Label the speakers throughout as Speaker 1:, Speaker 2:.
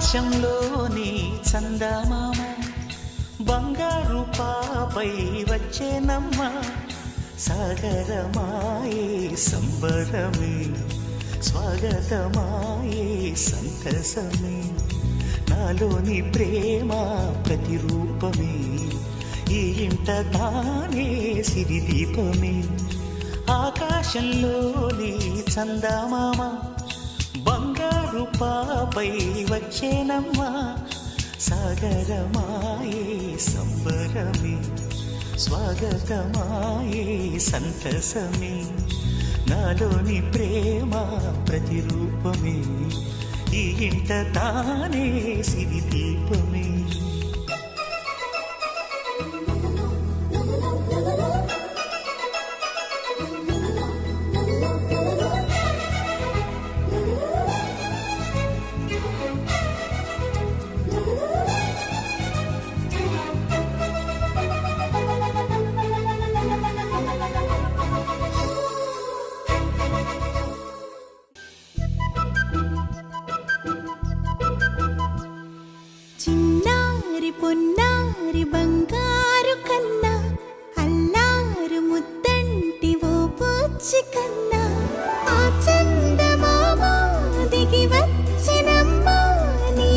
Speaker 1: ఆకాశంలోని చందమామ బంగారు పాపై వచ్చేనమ్మ సాగరమాయే సంబరమే స్వాగతమాయే సంతసమే నాలోని ప్రేమ ప్రతిరూపమే ఈ ఇంట తానే సిరిదీపమే ఆకాశంలోని చందమామ బంగారు పాపై వచ్చేనమ్మా సాగరమాయే సంబరమే స్వాగతమాయే సంతసమే నాలోని ప్రేమ ప్రతిరూపమే ఈ ఇంట తానే సిరిదీపమే
Speaker 2: పొన్నారి బంగారు కన్నా అల్లారు ముద్దంటి ఓ పూచి కన్నా ఆ చందమామ దిగి వచ్చినమ్మ నీ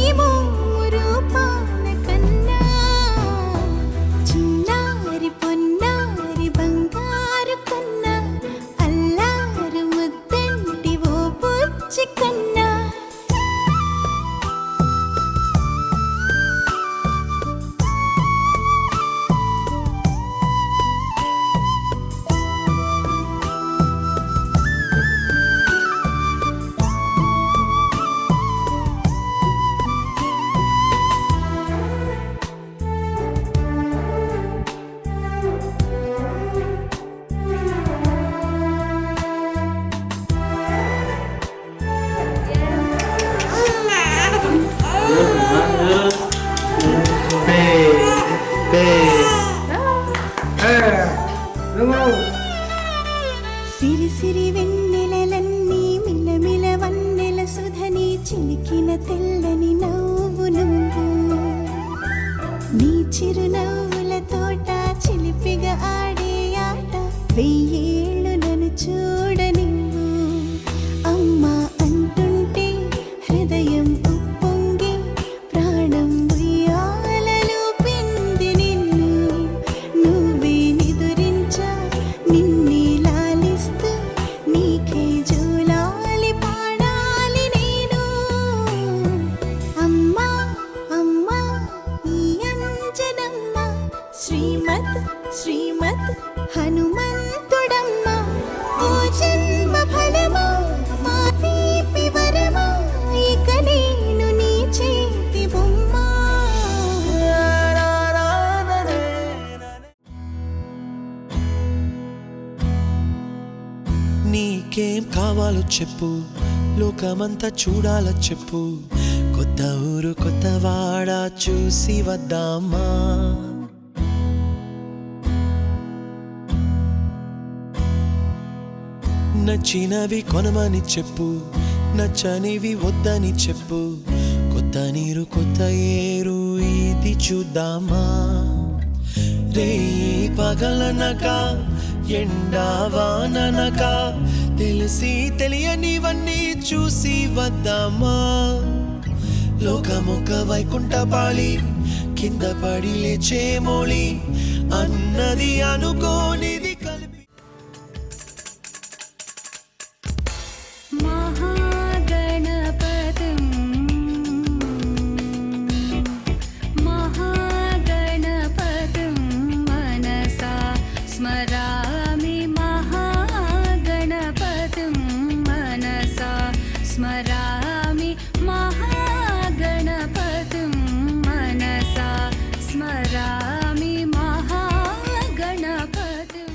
Speaker 2: రూపాల కన్నా చిన్నారి పొన్నారి బంగారు కన్నా అల్లారు ముద్దంటి ఓ పూచి కన్నా సిరి సిరి వెన్నెలలన్నీ మిలమిల వన్నెల సుధని చిలికిన తెల్లని నవ్వు నువ్వు నీ చిరునవ్వుల తోట చిలిపిగా ఆడే ఆట వెయ్యేళ్ళు నన్ను చూడని అమ్మా అంటుంటే హృదయం ఉప్పొంగి ప్రాణం ఉయ్యాలలో పిండి నిన్ను నువ్వే నిదురించా నిన్నే లాలిస్తూ నీకే జోలాలి పాడాలి నేను అమ్మా అమ్మా ఈ అంజనమ్మ శ్రీమత్ శ్రీమత్ హనుమంతుడమ్మ ఓ జన్మ ఫలమా మా తీపి వరమా ఇక నేను నీ చేతి బొమ్మ
Speaker 3: నీకేం కావాలో చెప్పు లోకమంతా చూడాల చెప్పు కొత్త ఊరు కొత్త వాడ చూసి వద్దామా నచ్చినవి కొనమని చెప్పు నచ్చనివి వద్దని చెప్పు కొత్త నీరు కొత్త ఏరు ఇది చూద్దామా రే పగలనగా ఎండావాననక తెలిసి తెలియనివన్నీ చూసి వద్దామా లోకమొక వైకుంఠపాళి కింద పడి లేచే మోళి అన్నది అనుకోనిది కలిపి
Speaker 2: స్మరామి మహాగణపతిం మనసా స్మరామి మహాగణపతిం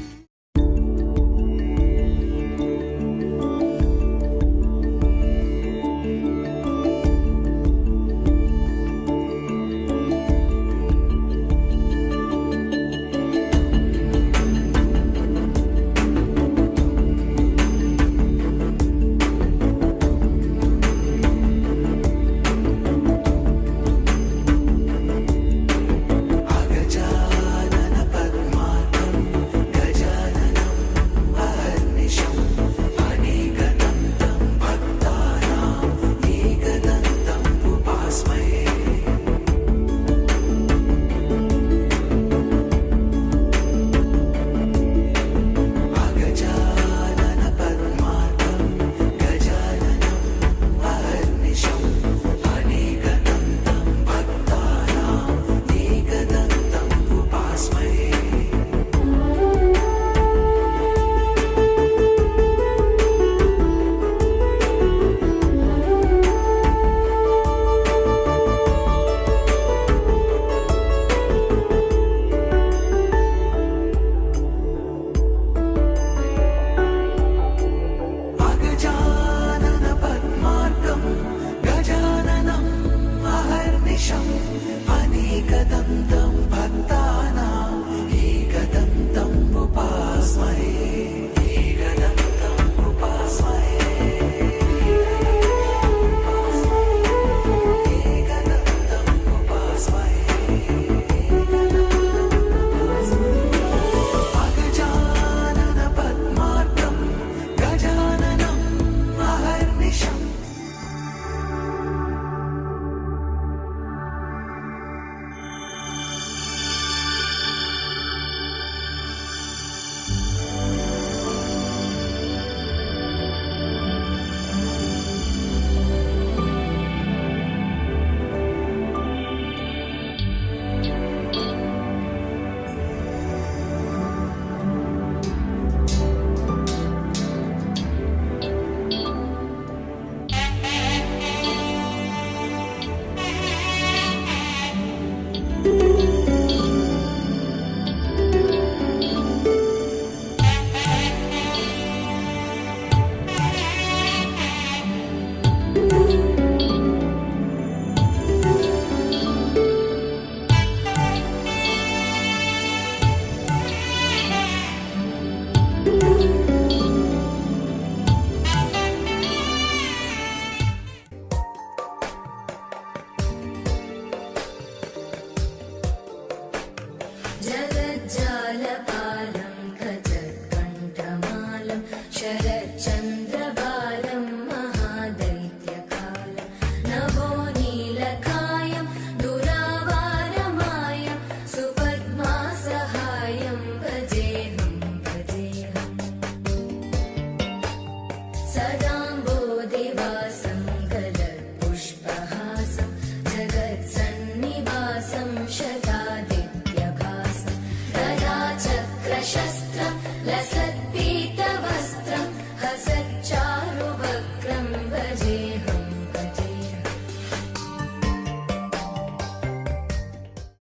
Speaker 2: शस्त्रं लसत्